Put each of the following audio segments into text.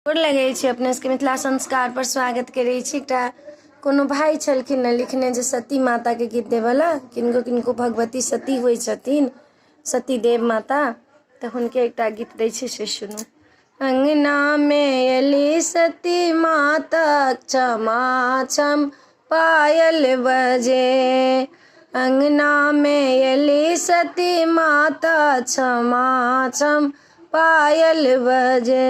गोर लगै छी अपने सबके मिथिला संस्कार पर स्वागत करै छी। एकटा कोनो भाई छलखिन लिखने जे सती माता के गीत देवला, किनको किनको भगवती सती होइ छथिन, सती देव माता, तो हुनके एकटा गीत दै छी से सुनू। अंगना में अली सती माता क्षमा छम पायल बजे, अंगना में अली सती माता क्षमा छम पायल बजे,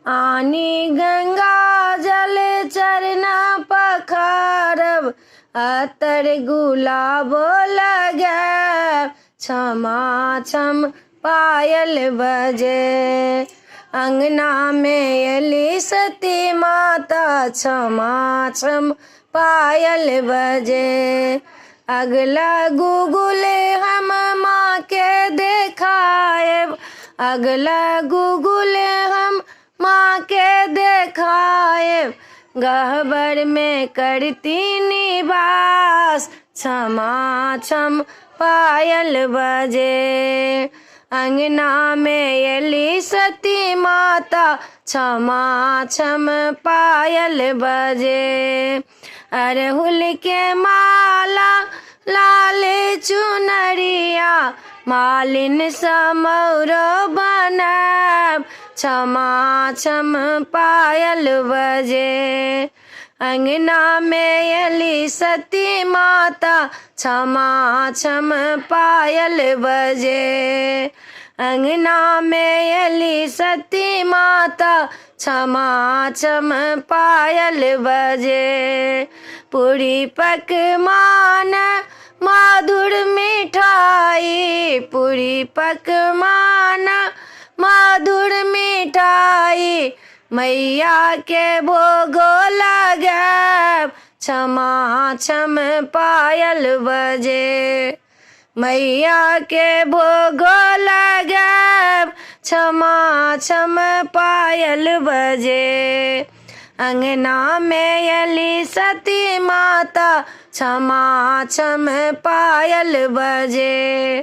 आनी गंगा जल चरना पखारब, अतर गुलाब लगे क्षमा छम पायल बजे, अंगना में अली सती माता क्षमा छम पायल बजे, अगला गुगुल हम माँ के देखाएब, अगला गुगुल हम माँ के देखाएब, गहबर में करती निवास क्षमा छम पायल बजे, अंगना में अली सती माता क्षमा छम पायल बजे, अरहुल के माला लाल चुनरिया मालिन समौरो बनब, क्षमा छम पायल बजे, अंगना में अली सती माता क्षमा छम पायल बजे, अंगना में अली सती माता क्षमा छम पायल बजे, पूरी पकवान मधुर मिठाई, पूरी पकवान मधुर मिठाई, मैया के भोगो लगे क्षमा छम पायल बजे, मैया के भोगो लगे क्षमा छम पायल बजे, अंगना में अली सती माता क्षमा छम पायल बजे,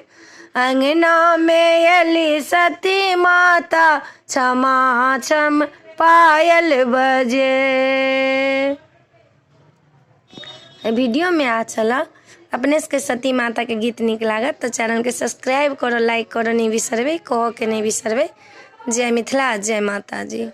अंगना में अली सती माता क्षमा छम पायल बजे। वीडियो में आ चला अपने से सती माता के गीत निक लागत तो चैनल के सब्सक्राइब करो, लाइक करो नहीं बिसरबे, कहो के नहीं बिसरबे। जय मिथिला, जय माता जी।